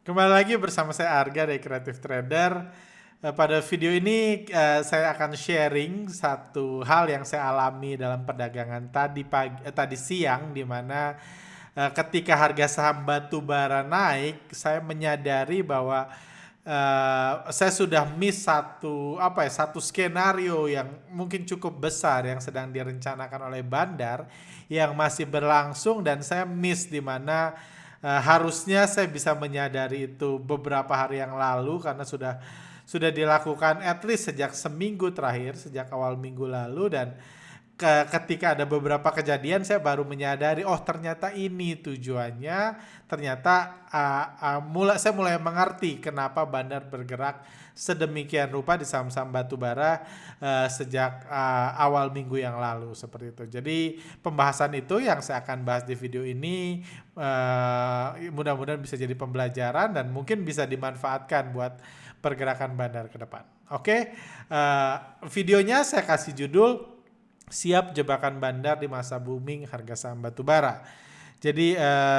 Kembali lagi bersama saya Arga dari Creative Trader. Pada video ini saya akan sharing satu hal yang saya alami dalam perdagangan tadi siang, di mana ketika harga saham batu bara naik, saya menyadari bahwa saya sudah miss satu skenario yang mungkin cukup besar yang sedang direncanakan oleh bandar yang masih berlangsung, dan saya miss di mana harusnya saya bisa menyadari itu beberapa hari yang lalu, karena sudah dilakukan at least sejak seminggu terakhir, sejak awal minggu lalu. Dan ketika ada beberapa kejadian saya baru menyadari, oh ternyata ini tujuannya. Ternyata saya mulai mengerti kenapa bandar bergerak sedemikian rupa di saham-saham batubara sejak awal minggu yang lalu, seperti itu. Jadi pembahasan itu yang saya akan bahas di video ini, mudah-mudahan bisa jadi pembelajaran dan mungkin bisa dimanfaatkan buat pergerakan bandar ke depan. Oke, videonya saya kasih judul Siap Jebakan Bandar di Masa Booming Harga Saham Batubara. Jadi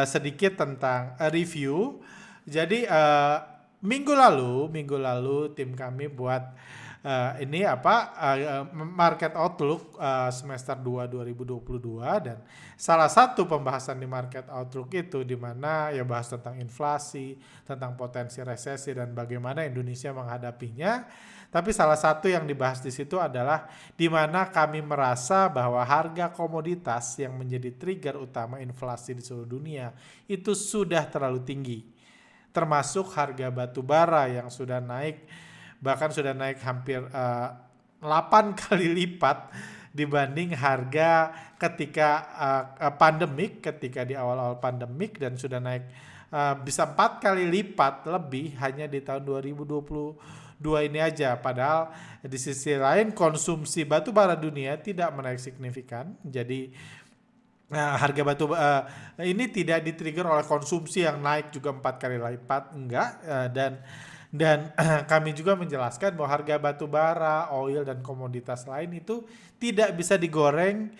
sedikit tentang review. Jadi minggu lalu tim kami buat market outlook semester 2 2022, dan salah satu pembahasan di market outlook itu di mana ya bahas tentang inflasi, tentang potensi resesi dan bagaimana Indonesia menghadapinya. Tapi salah satu yang dibahas di situ adalah di mana kami merasa bahwa harga komoditas yang menjadi trigger utama inflasi di seluruh dunia itu sudah terlalu tinggi. Termasuk harga batu bara yang sudah naik, bahkan sudah naik hampir 8 kali lipat dibanding harga ketika pandemik, ketika di awal-awal pandemik, dan sudah naik bisa 4 kali lipat lebih hanya di tahun 2022 ini aja. Padahal di sisi lain konsumsi batu bara dunia tidak menaik signifikan. Jadi harga ini tidak di-trigger oleh konsumsi yang naik juga 4 kali lipat, enggak. Dan kami juga menjelaskan bahwa harga batu bara, oil dan komoditas lain itu tidak bisa digoreng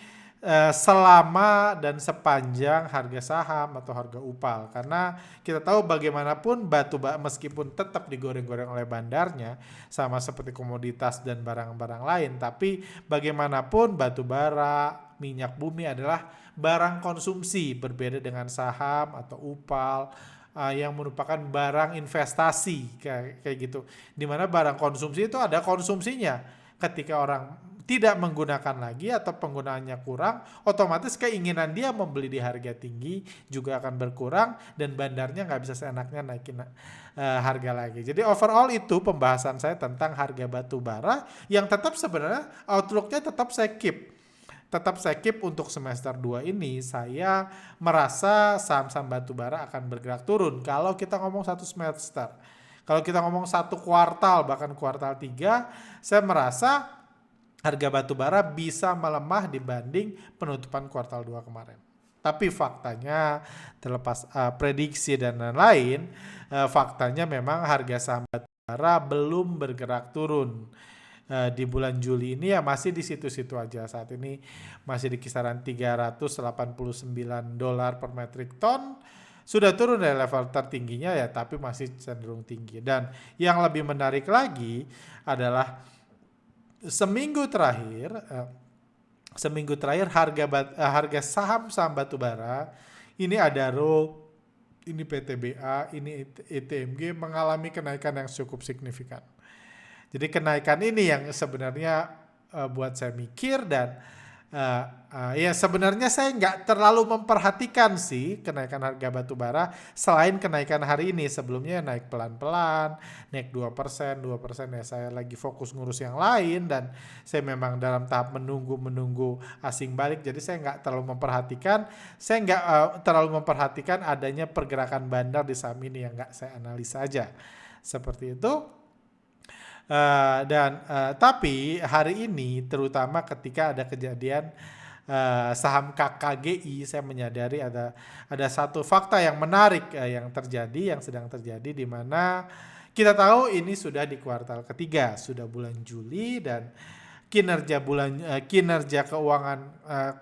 selama dan sepanjang harga saham atau harga upal, karena kita tahu bagaimanapun meskipun tetap digoreng-goreng oleh bandarnya sama seperti komoditas dan barang-barang lain, tapi bagaimanapun batu bara, minyak bumi adalah barang konsumsi, berbeda dengan saham atau upal yang merupakan barang investasi kayak gitu, dimana barang konsumsi itu ada konsumsinya. Ketika orang tidak menggunakan lagi atau penggunaannya kurang, otomatis keinginan dia membeli di harga tinggi juga akan berkurang, dan bandarnya nggak bisa seenaknya naikin harga lagi. Jadi overall itu pembahasan saya tentang harga batu bara, yang tetap sebenarnya outlooknya tetap saya keep untuk semester 2 ini. Saya merasa saham-saham batu bara akan bergerak turun kalau kita ngomong satu semester. Kalau kita ngomong satu kuartal, bahkan kuartal 3, saya merasa harga batu bara bisa melemah dibanding penutupan kuartal 2 kemarin. Tapi faktanya, terlepas prediksi dan lain-lain, faktanya memang harga saham batu bara belum bergerak turun. Di bulan Juli ini ya masih di situ-situ aja. Saat ini masih di kisaran $389 per metric ton. Sudah turun dari level tertingginya ya, tapi masih cenderung tinggi. Dan yang lebih menarik lagi adalah seminggu terakhir harga saham-saham batubara, ini Adaro, ini PTBA, ini ETMG mengalami kenaikan yang cukup signifikan. Jadi kenaikan ini yang sebenarnya buat saya mikir, dan ya sebenarnya saya nggak terlalu memperhatikan sih kenaikan harga batu bara selain kenaikan hari ini. Sebelumnya naik pelan-pelan, naik 2%, 2% ya, saya lagi fokus ngurus yang lain, dan saya memang dalam tahap menunggu asing balik. Jadi saya nggak terlalu memperhatikan adanya pergerakan bandar di saham ini, yang nggak saya analisa aja. Seperti itu. Tapi hari ini terutama ketika ada kejadian saham KKGI, saya menyadari ada satu fakta yang menarik yang sedang terjadi, di mana kita tahu ini sudah di kuartal ketiga, sudah bulan Juli, dan kinerja keuangan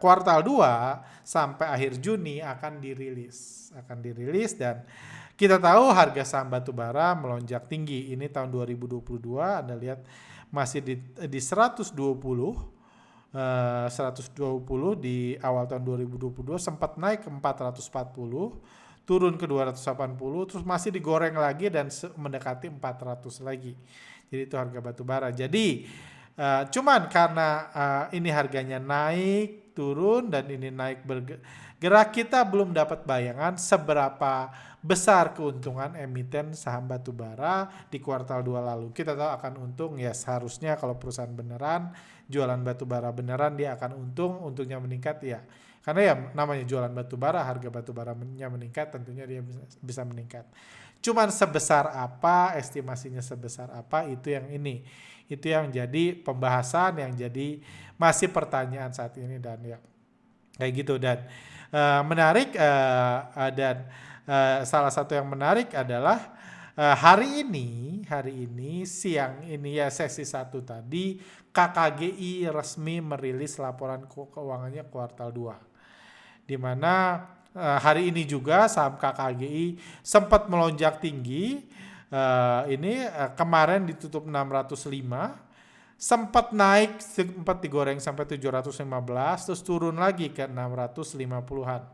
kuartal 2 sampai akhir Juni akan dirilis, dan Kita tahu harga saham batubara melonjak tinggi. Ini tahun 2022 Anda lihat masih di 120. 120 di awal tahun 2022 sempat naik ke 440, turun ke 280, terus masih digoreng lagi dan mendekati 400 lagi. Jadi itu harga batubara. Jadi cuman karena ini harganya naik, turun, dan ini naik bergerak, kita belum dapat bayangan seberapa besar keuntungan emiten saham batubara di kuartal 2 lalu. Kita tahu akan untung, ya seharusnya kalau perusahaan beneran, jualan batubara beneran, dia akan untungnya meningkat ya. Karena ya namanya jualan batubara, harga batubaranya meningkat, tentunya dia bisa meningkat. Cuman sebesar apa, estimasinya sebesar apa, itu yang ini. Itu yang jadi pembahasan, yang jadi masih pertanyaan saat ini, dan ya kayak gitu. Dan menarik, dan salah satu yang menarik adalah hari ini siang ini ya, sesi 1 tadi KKGI resmi merilis laporan keuangannya kuartal 2, di mana hari ini juga saham KKGI sempat melonjak tinggi. Kemarin ditutup 605, sempat naik, sempat digoreng sampai 715, terus turun lagi ke 650-an.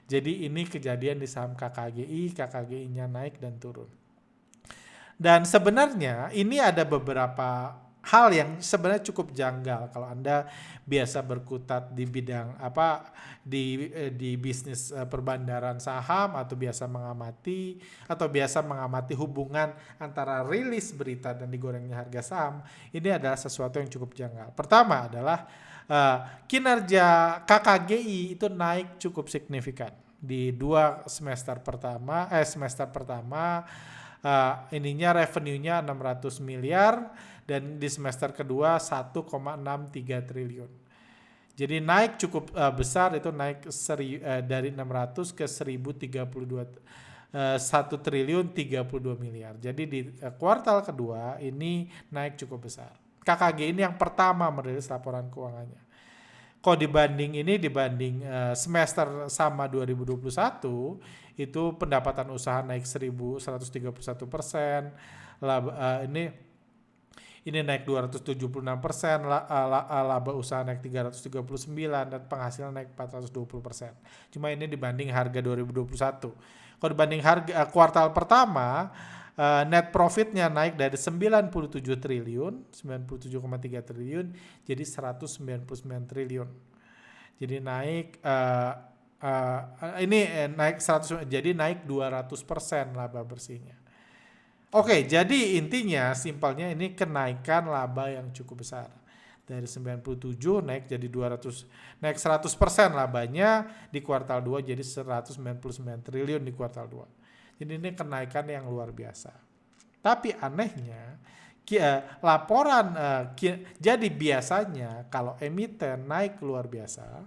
Jadi ini kejadian di saham KKGI-nya naik dan turun. Dan sebenarnya ini ada beberapa hal yang sebenarnya cukup janggal kalau Anda biasa berkutat di bidang di bisnis perbandaran saham, atau biasa mengamati hubungan antara rilis berita dan digorengnya harga saham. Ini adalah sesuatu yang cukup janggal. Pertama adalah kinerja KKGI itu naik cukup signifikan di semester pertama. Revenue-nya 600 miliar, dan di semester kedua 1,63 triliun. Jadi naik cukup besar, itu naik dari 600 ke 1 triliun 32 miliar. Jadi di kuartal kedua ini naik cukup besar. KKG ini yang pertama merilis laporan keuangannya. Kalau dibanding semester sama 2021, itu pendapatan usaha naik 1.131%, ini naik 276%, laba usaha naik 339%, dan penghasilan naik 420%. Cuma ini dibanding harga 2021. Kalau dibanding harga kuartal pertama, net profitnya naik dari 97 triliun, 97,3 triliun jadi 199 triliun. Jadi naik naik 200% laba bersihnya. Oke, jadi intinya simpelnya ini kenaikan laba yang cukup besar. Dari 97 naik jadi 200, naik 100% labanya di kuartal 2 jadi 199 triliun di kuartal 2. Jadi ini kenaikan yang luar biasa. Tapi anehnya laporan jadi biasanya kalau emiten naik luar biasa,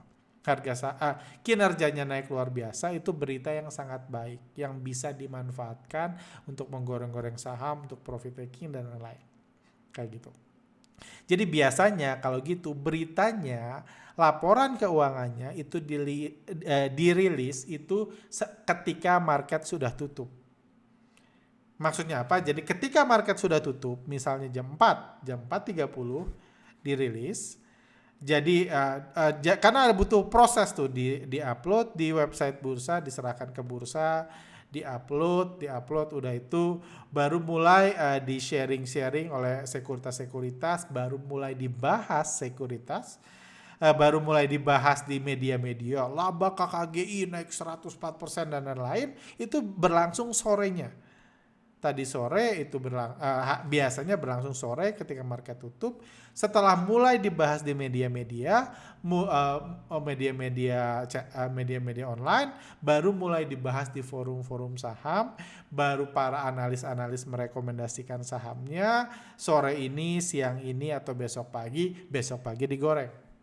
kinerjanya naik luar biasa, itu berita yang sangat baik yang bisa dimanfaatkan untuk menggoreng-goreng saham, untuk profit taking dan lain-lain. Kayak gitu. Jadi biasanya kalau gitu beritanya, laporan keuangannya itu dirilis itu ketika market sudah tutup. Maksudnya apa? Jadi ketika market sudah tutup, misalnya jam 4.30 dirilis. Jadi karena butuh proses tuh, di-upload di website bursa, diserahkan ke bursa, di-upload udah itu baru mulai di sharing oleh sekuritas, baru mulai dibahas baru mulai dibahas di media-media, laba KKGI naik 104% dan lain-lain, itu berlangsung sorenya. Tadi sore itu biasanya berlangsung sore ketika market tutup. Setelah mulai dibahas di media-media online, baru mulai dibahas di forum-forum saham, baru para analis merekomendasikan sahamnya sore ini, siang ini, atau besok pagi digoreng.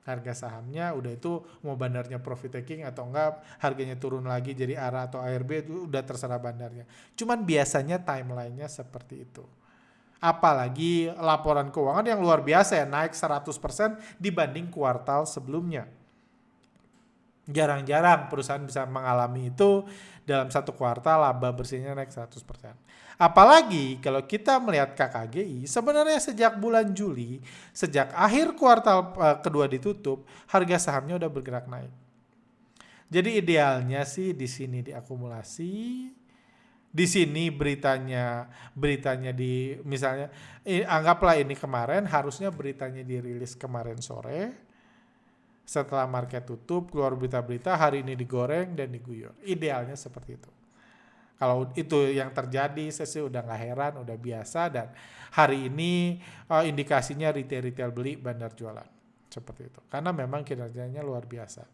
Harga sahamnya udah itu mau bandarnya profit taking atau enggak, harganya turun lagi jadi ARA atau ARB, itu udah terserah bandarnya. Cuman biasanya timelinenya seperti itu. Apalagi laporan keuangan yang luar biasa ya, naik 100% dibanding kuartal sebelumnya. Jarang-jarang perusahaan bisa mengalami itu, dalam satu kuartal laba bersihnya naik 100%. Apalagi kalau kita melihat KKGI, sebenarnya sejak bulan Juli, sejak akhir kuartal kedua ditutup, harga sahamnya udah bergerak naik. Jadi idealnya sih di sini diakumulasi, di sini beritanya di misalnya anggaplah ini kemarin, harusnya beritanya dirilis kemarin sore. Setelah market tutup, keluar berita-berita, hari ini digoreng dan diguyur. Idealnya seperti itu. Kalau itu yang terjadi, saya sih udah gak heran, udah biasa. Dan hari ini indikasinya retail beli, bandar jualan. Seperti itu. Karena memang kinerjanya luar biasa.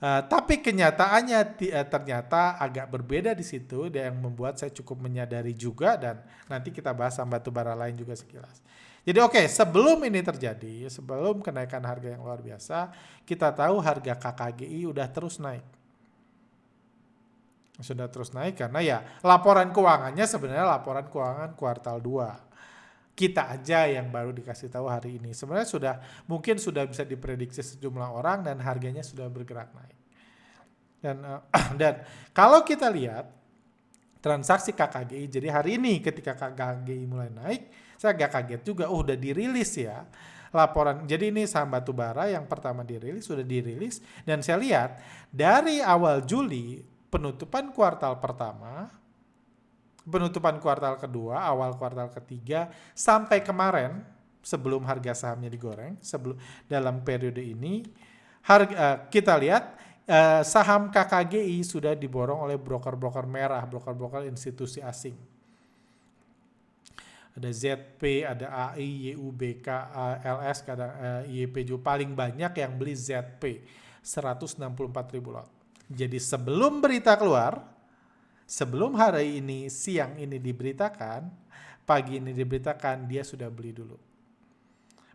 Tapi kenyataannya ternyata agak berbeda di situ, dan yang membuat saya cukup menyadari juga, dan nanti kita bahas sama batubara lain juga sekilas. Jadi sebelum ini terjadi, sebelum kenaikan harga yang luar biasa, kita tahu harga KKGI udah terus naik. Sudah terus naik karena ya laporan keuangannya sebenarnya laporan keuangan kuartal 2. Kita aja yang baru dikasih tahu hari ini. Sebenarnya mungkin sudah bisa diprediksi sejumlah orang dan harganya sudah bergerak naik. Dan kalau kita lihat transaksi KKGI, jadi hari ini ketika KKGI mulai naik, saya agak kaget juga, udah dirilis ya laporan. Jadi ini saham batubara yang pertama sudah dirilis, dan saya lihat dari awal Juli penutupan kuartal pertama, penutupan kuartal kedua, awal kuartal ketiga, sampai kemarin sebelum harga sahamnya digoreng, dalam periode ini kita lihat saham KKGI sudah diborong oleh broker-broker merah, broker-broker institusi asing. Ada ZP, ada AI, YUBK, LS, kadang YP juga. Paling banyak yang beli ZP, 164 ribu lot. Jadi sebelum berita keluar, sebelum hari ini, siang ini diberitakan, pagi ini diberitakan, dia sudah beli dulu.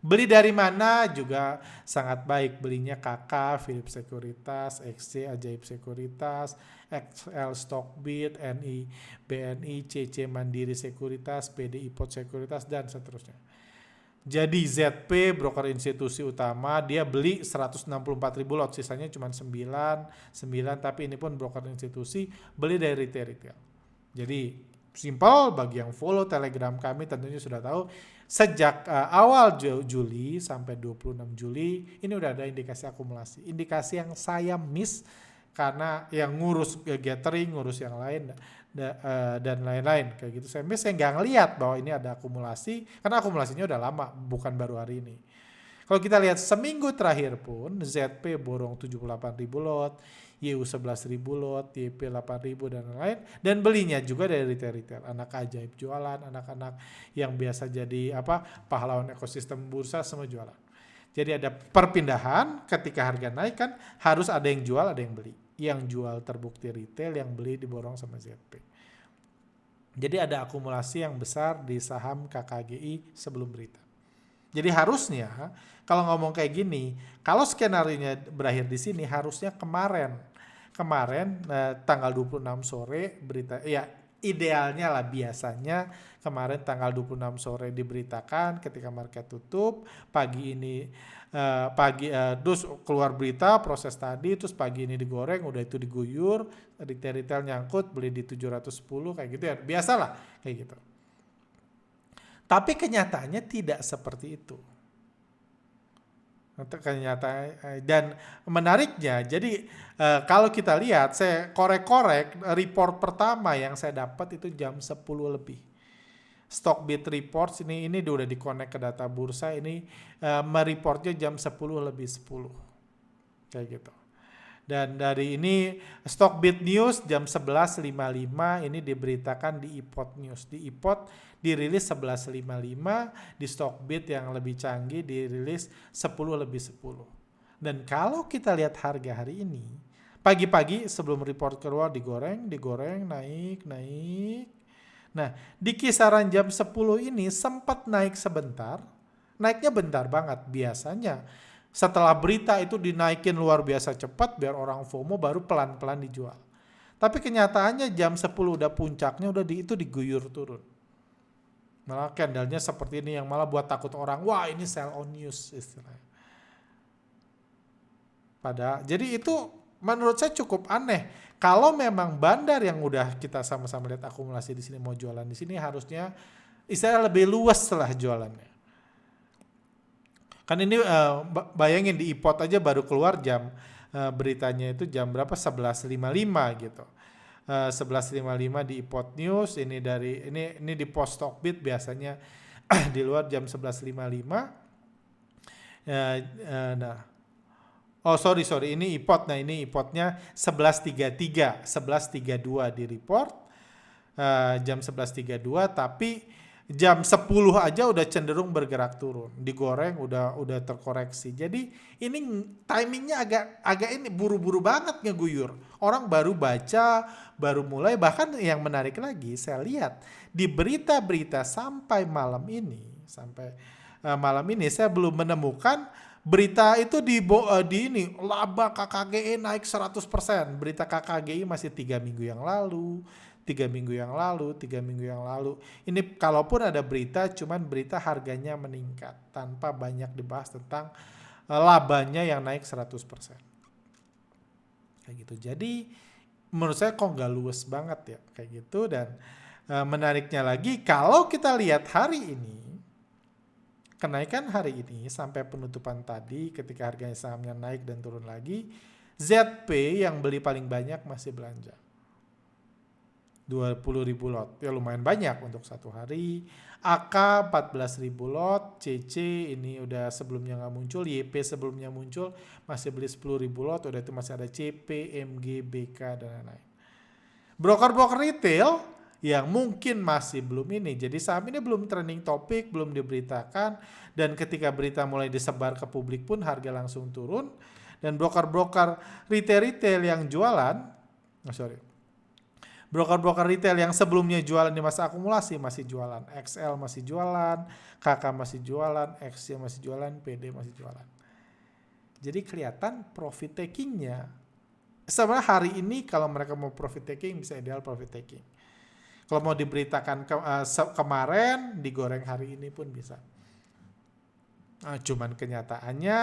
Beli dari mana juga sangat baik. Belinya KK, Philip Sekuritas, XC, Ajaib Sekuritas, XL Stockbit, NI, BNI, CC Mandiri Sekuritas, PDI Pot Sekuritas, dan seterusnya. Jadi ZP, broker institusi utama, dia beli 164 ribu lot, sisanya cuma 9, tapi ini pun broker institusi, beli dari retail. Jadi simple, bagi yang follow Telegram kami tentunya sudah tahu, sejak awal Juli sampai 26 Juli ini udah ada indikasi akumulasi. Indikasi yang saya miss karena yang ngurus gathering, ngurus yang lain dan lain-lain kayak gitu. Saya nggak ngelihat bahwa ini ada akumulasi karena akumulasinya udah lama, bukan baru hari ini. Kalau kita lihat seminggu terakhir pun ZP borong 78 ribu lot, YU 11 ribu lot, YP 8 ribu dan lain-lain, dan belinya juga dari retail. Anak ajaib jualan, anak-anak yang biasa jadi pahlawan ekosistem bursa semua jualan. Jadi ada perpindahan, ketika harga naik kan harus ada yang jual, ada yang beli. Yang jual terbukti retail, yang beli diborong sama ZP. Jadi ada akumulasi yang besar di saham KKGI sebelum berita. Jadi harusnya kalau ngomong kayak gini, kalau skenario-nya berakhir di sini harusnya kemarin tanggal 26 sore berita, ya idealnya lah biasanya kemarin tanggal 26 sore diberitakan ketika market tutup, pagi ini terus keluar berita proses tadi, terus pagi ini digoreng, udah itu diguyur, retail nyangkut beli di 710 kayak gitu ya, biasalah kayak gitu. Tapi kenyataannya tidak seperti itu. Dan menariknya, jadi kalau kita lihat, saya korek-korek report pertama yang saya dapat itu jam 10 lebih. Stockbit reports ini udah di-connect ke data bursa, ini mereportnya jam 10 lebih 10. Kayak gitu. Dan dari ini Stockbit News jam 11.55 ini diberitakan di iPod News. Di iPod dirilis 11.55, di Stockbit yang lebih canggih dirilis 10 lebih 10. Dan kalau kita lihat harga hari ini, pagi-pagi sebelum report keluar digoreng, naik. Nah, di kisaran jam 10 ini sempat naik sebentar, naiknya bentar banget. Biasanya setelah berita itu dinaikin luar biasa cepat biar orang FOMO baru pelan-pelan dijual. Tapi kenyataannya jam 10 udah puncaknya, itu diguyur turun. Malah candlenya seperti ini yang malah buat takut orang, wah ini sell on news istilahnya. Jadi itu menurut saya cukup aneh. Kalau memang bandar yang udah kita sama-sama lihat akumulasi di sini mau jualan di sini, harusnya istilahnya lebih luas lah jualannya. Kan ini bayangin di iPod aja baru keluar jam beritanya itu jam berapa? 11.55 gitu. 11.55 di iPod News, ini di Post Talkbit biasanya di luar jam 11.55. Nah, oh sorry, ini iPod. Nah ini iPodnya 11.33, 11.32 di report, jam 11.32, tapi jam 10 aja udah cenderung bergerak turun, digoreng udah terkoreksi. Jadi ini timingnya agak ini buru-buru banget ngeguyur. Orang baru baca, baru mulai. Bahkan yang menarik lagi, saya lihat di berita-berita sampai malam ini saya belum menemukan berita itu di ini laba KKGI naik 100%. Berita KKGI masih 3 minggu yang lalu. 3 minggu yang lalu. Ini kalaupun ada berita, cuman berita harganya meningkat tanpa banyak dibahas tentang labanya yang naik 100%. Kayak gitu. Jadi menurut saya kok nggak luwes banget ya kayak gitu. Dan menariknya lagi, kalau kita lihat hari ini, kenaikan hari ini sampai penutupan tadi ketika harganya sahamnya naik dan turun lagi, ZP yang beli paling banyak masih belanja. 20.000 lot, ya lumayan banyak untuk satu hari. AK 14.000 lot, CC ini udah sebelumnya nggak muncul, YP sebelumnya muncul masih beli 10.000 lot, udah itu masih ada CP, MG, BK dan lain-lain. Broker-broker retail yang mungkin masih belum ini, jadi saham ini belum trending topik, belum diberitakan, dan ketika berita mulai disebar ke publik pun harga langsung turun. Dan broker-broker retail yang jualan, broker-broker retail yang sebelumnya jualan di masa akumulasi masih jualan. XL masih jualan, KK masih jualan, XC masih jualan, PD masih jualan. Jadi kelihatan profit takingnya. Sebenarnya hari ini kalau mereka mau profit taking bisa ideal profit taking. Kalau mau diberitakan kemarin, digoreng hari ini pun bisa. Cuman kenyataannya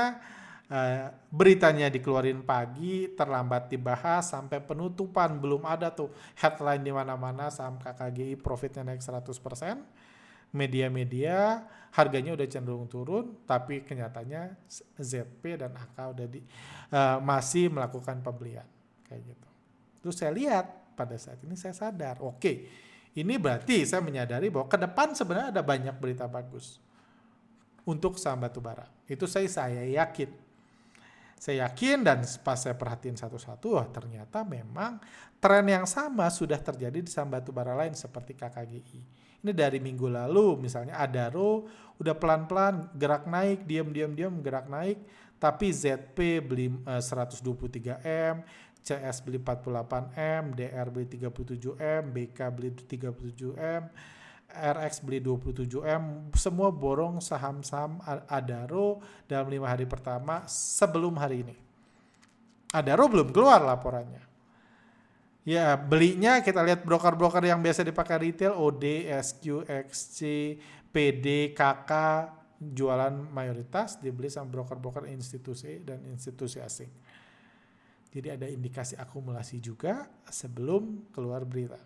beritanya dikeluarin pagi, terlambat dibahas sampai penutupan, belum ada tuh headline di mana-mana saham KKGI profitnya naik 100%. Media-media harganya udah cenderung turun, tapi kenyataannya ZP dan AK udah masih melakukan pembelian kayak gitu. Terus saya lihat pada saat ini saya sadar, oke, ini berarti saya menyadari bahwa ke depan sebenarnya ada banyak berita bagus untuk saham batubara. Itu saya yakin. Saya yakin, dan pas saya perhatiin satu-satu, ternyata memang tren yang sama sudah terjadi di saham batubara lain seperti KKGI. Ini dari minggu lalu, misalnya Adaro udah pelan-pelan gerak naik, diam-diam gerak naik, tapi ZP beli 123M, CS beli 48M, DR beli 37M, BK beli 37M, RX beli 27M, semua borong saham-saham Adaro dalam 5 hari pertama sebelum hari ini. Adaro belum keluar laporannya. Ya, belinya kita lihat broker-broker yang biasa dipakai retail, OD, SQ, XC, PD, KK, jualan mayoritas dibeli sama broker-broker institusi dan institusi asing. Jadi ada indikasi akumulasi juga sebelum keluar berita.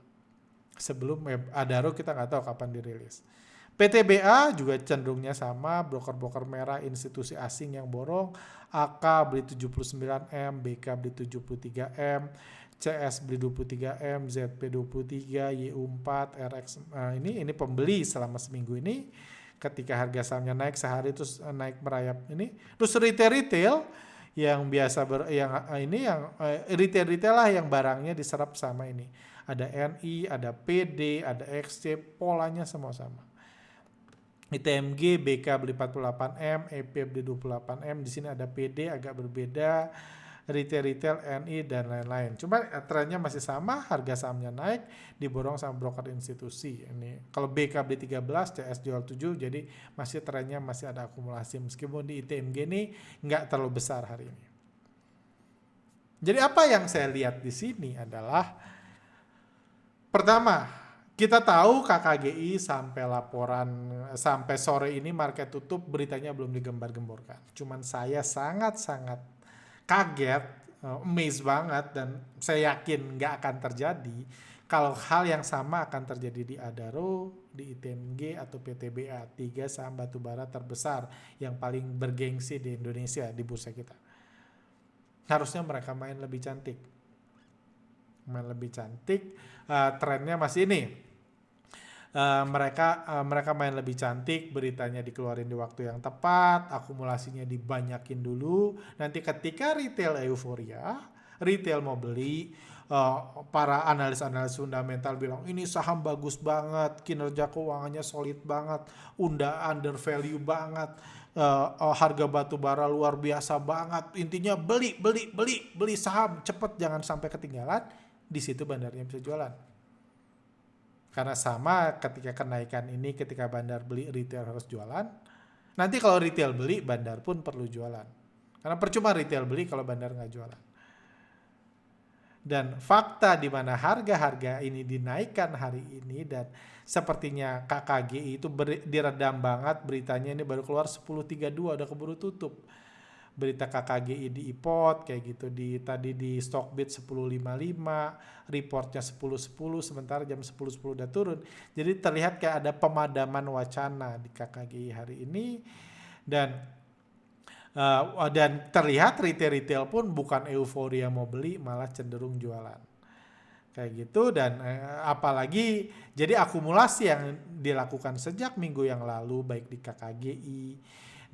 Sebelum Adaro kita nggak tahu kapan dirilis. PTBA juga cenderungnya sama, broker-broker merah institusi asing yang borong. AK beli 79M, BK beli 73M, CS beli 23M, ZP 23, YU4, RX. Ini pembeli selama seminggu ini. Ketika harga sahamnya naik sehari terus naik merayap ini. Terus retail yang biasa retail lah yang barangnya diserap sama ini. Ada NI, ada PD, ada XC, polanya semua sama. ITMG, BK beli 48M, EP beli 28M, di sini ada PD agak berbeda, retail, NI dan lain-lain. Cuma trennya masih sama, harga sahamnya naik, diborong sama broker institusi. Ini kalau BK beli 13, CS jual 7, jadi masih trennya masih ada akumulasi meskipun di ITMG ini nggak terlalu besar hari ini. Jadi apa yang saya lihat di sini adalah pertama, kita tahu KKGI sampai laporan sampai sore ini market tutup beritanya belum digembar-gemborkan. Cuman saya sangat-sangat kaget amazed banget, dan saya yakin nggak akan terjadi kalau hal yang sama akan terjadi di Adaro, di ITMG atau PTBA, 3 saham batubara terbesar yang paling bergengsi di Indonesia di bursa kita. Harusnya mereka main lebih cantik. Trennya masih ini. Mereka main lebih cantik, beritanya dikeluarin di waktu yang tepat, akumulasinya dibanyakin dulu. Nanti ketika retail euforia, retail mau beli, para analis-analis fundamental bilang ini saham bagus banget, kinerja keuangannya solid banget, under value banget, harga batu bara luar biasa banget. Intinya beli saham cepet, jangan sampai ketinggalan. Di situ bandarnya bisa jualan. Karena sama ketika kenaikan ini, ketika bandar beli, retail harus jualan. Nanti kalau retail beli, bandar pun perlu jualan. Karena percuma retail beli kalau bandar nggak jualan. Dan fakta di mana harga-harga ini dinaikkan hari ini, dan sepertinya KKGI itu diredam banget beritanya, ini baru keluar 10.32, udah keburu tutup. Berita KKGI di IPOT kayak gitu, tadi di Stockbit 10.55, reportnya 10.10, sementara jam 10.10 udah turun. Jadi terlihat kayak ada pemadaman wacana di KKGI hari ini, dan terlihat retail pun bukan euforia mau beli, malah cenderung jualan kayak gitu. Dan apalagi jadi akumulasi yang dilakukan sejak minggu yang lalu, baik di KKGI,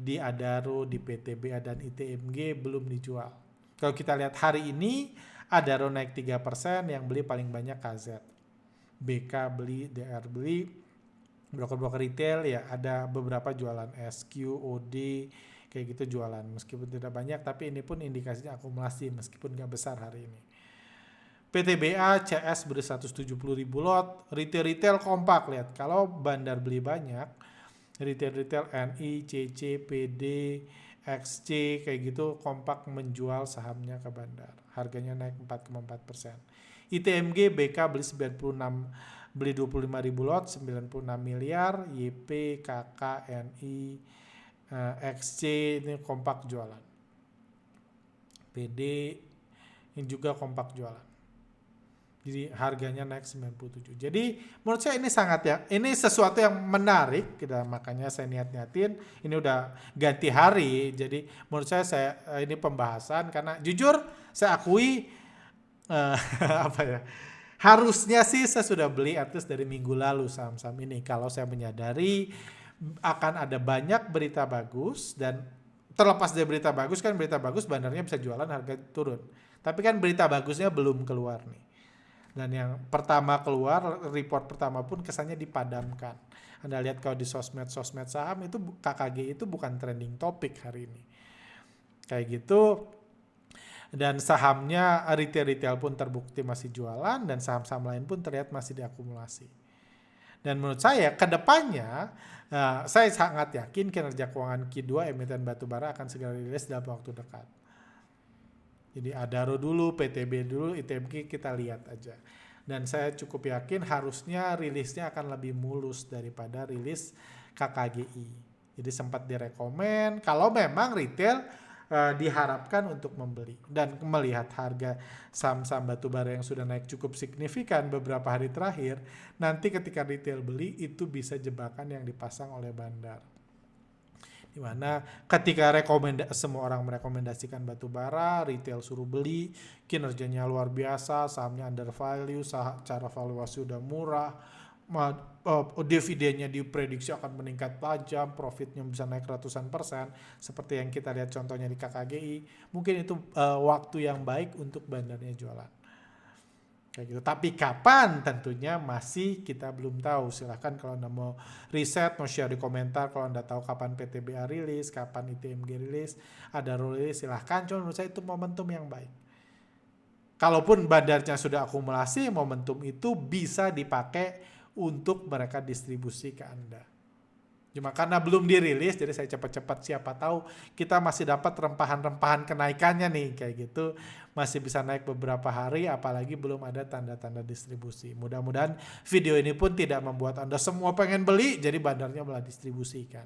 di Adaro, di PTBA dan ITMG belum dijual. Kalau kita lihat hari ini, Adaro naik 3%, yang beli paling banyak KZ. BK beli, DR beli, broker-broker retail ya ada beberapa jualan SQ, OD, kayak gitu jualan. Meskipun tidak banyak, tapi ini pun indikasinya akumulasi meskipun nggak besar hari ini. PTBA, CS beli 170.000 lot, retail kompak, lihat. Kalau bandar beli banyak, retail NI, CC, PD, XC kayak gitu kompak menjual sahamnya ke bandar. Harganya naik 4,4%. ITMG, BK beli 25.000 lot, 96 miliar. YP, KK, NI, XC ini kompak jualan. PD ini juga kompak jualan. Jadi harganya naik 97. Jadi menurut saya ini sesuatu yang menarik, makanya saya niatin ini udah ganti hari. Jadi menurut saya ini pembahasan, karena jujur saya akui harusnya sih saya sudah beli at least dari minggu lalu saham-saham ini, kalau saya menyadari akan ada banyak berita bagus. Dan terlepas dari berita bagus, kan berita bagus bandarnya bisa jualan, harga turun. Tapi kan berita bagusnya belum keluar nih. Dan yang pertama keluar, report pertama pun kesannya dipadamkan. Anda lihat kalau di sosmed saham itu, KKG itu bukan trending topik hari ini. Kayak gitu. Dan sahamnya retail pun terbukti masih jualan, dan saham-saham lain pun terlihat masih diakumulasi. Dan menurut saya kedepannya, saya sangat yakin kinerja keuangan Q2 emiten batubara akan segera rilis dalam waktu dekat. Jadi Adaro dulu, PTB dulu, ITMG kita lihat aja. Dan saya cukup yakin harusnya rilisnya akan lebih mulus daripada rilis KKGI. Jadi sempat direkomend kalau memang retail diharapkan untuk membeli. Dan melihat harga saham-saham batubara yang sudah naik cukup signifikan beberapa hari terakhir, nanti ketika retail beli itu bisa jebakan yang dipasang oleh bandar. Dimana ketika semua orang merekomendasikan batubara, retail suruh beli, kinerjanya luar biasa, sahamnya under value, cara valuasi udah murah, dividennya diprediksi akan meningkat tajam, profitnya bisa naik ratusan persen, seperti yang kita lihat contohnya di KKGI. Mungkin itu waktu yang baik untuk bandarnya jualan. Kayak gitu. Tapi kapan tentunya masih kita belum tahu. Silahkan kalau Anda mau riset, mau share di komentar kalau Anda tahu kapan PTBA rilis, kapan ITMG rilis, ada rilis, silahkan. Cuma menurut saya itu momentum yang baik. Kalaupun bandarnya sudah akumulasi, momentum itu bisa dipakai untuk mereka distribusi ke Anda. Cuma karena belum dirilis, jadi saya cepat-cepat, siapa tahu kita masih dapat rempahan-rempahan kenaikannya nih, kayak gitu. Masih bisa naik beberapa hari, apalagi belum ada tanda-tanda distribusi. Mudah-mudahan video ini pun tidak membuat Anda semua pengen beli, jadi bandarnya malah distribusikan.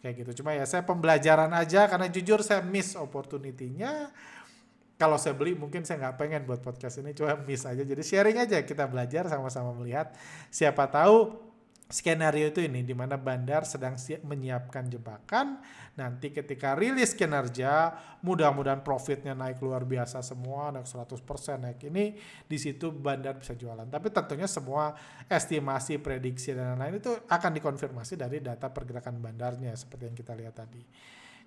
Kayak gitu. Cuma ya saya pembelajaran aja, karena jujur saya miss opportunity-nya. kalau saya beli mungkin saya nggak pengen buat podcast ini, cuma miss aja. Jadi sharing aja, kita belajar sama-sama melihat. Siapa tahu skenario itu ini di mana Bandar sedang menyiapkan jebakan. Nanti ketika rilis kinerja, mudah-mudahan profitnya naik luar biasa semua, naik 100%, naik ini, di situ Bandar bisa jualan. Tapi tentunya semua estimasi, prediksi dan lain-lain itu akan dikonfirmasi dari data pergerakan Bandarnya seperti yang kita lihat tadi.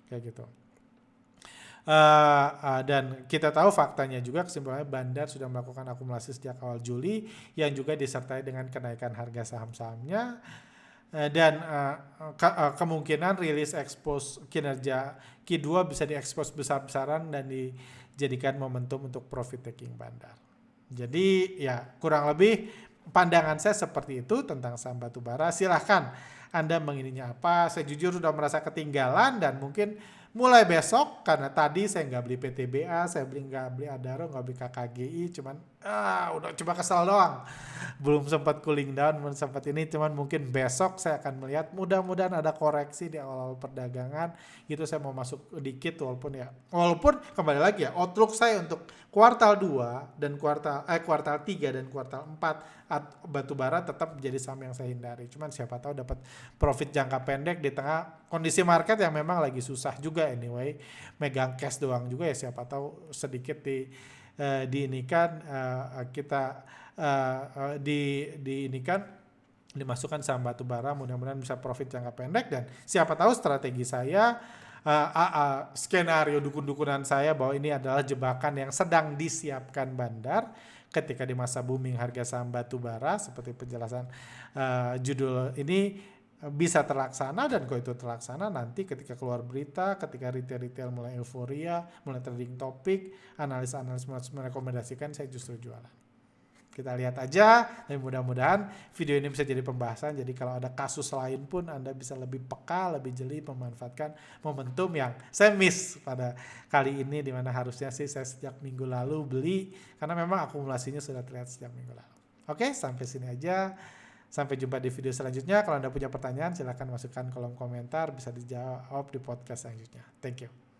Kayak gitu. Dan kita tahu faktanya juga, kesimpulannya Bandar sudah melakukan akumulasi sejak awal Juli yang juga disertai dengan kenaikan harga saham-sahamnya. Dan kemungkinan rilis expose kinerja Q2 bisa diekspos besar-besaran dan dijadikan momentum untuk profit taking Bandar. Jadi ya kurang lebih pandangan saya seperti itu tentang saham batubara. Silahkan Anda mengininya apa. Saya jujur sudah merasa ketinggalan dan mungkin mulai besok, karena tadi saya nggak beli PTBA, saya nggak beli Adaro, nggak beli KKGI, cuman udah cuma kesal doang. Belum sempat cooling down, belum sempat ini, cuman mungkin besok saya akan melihat, mudah-mudahan ada koreksi di awal perdagangan. Gitu saya mau masuk dikit, walaupun kembali lagi ya, outlook saya untuk kuartal 2 dan kuartal 3 dan kuartal 4 batubara tetap menjadi saham yang saya hindari. Cuman siapa tahu dapat profit jangka pendek di tengah kondisi market yang memang lagi susah juga anyway. Megang cash doang juga ya, siapa tahu sedikit dimasukkan saham batubara, mudah-mudahan bisa profit jangka pendek. Dan siapa tahu strategi saya, skenario dukun-dukunan saya bahwa ini adalah jebakan yang sedang disiapkan Bandar ketika di masa booming harga saham batubara, seperti penjelasan judul ini, bisa terlaksana. Dan kalau itu terlaksana, nanti ketika keluar berita, ketika retail mulai euforia, mulai trading topik, analis-analis merekomendasikan, saya justru jualan. Kita lihat aja, dan mudah-mudahan video ini bisa jadi pembahasan. Jadi kalau ada kasus lain pun Anda bisa lebih peka, lebih jeli memanfaatkan momentum yang saya miss pada kali ini, dimana harusnya sih saya sejak minggu lalu beli, karena memang akumulasinya sudah terlihat sejak minggu lalu. Oke, sampai sini aja. Sampai jumpa di video selanjutnya. Kalau Anda punya pertanyaan, silakan masukkan kolom komentar, bisa dijawab di podcast selanjutnya. Thank you.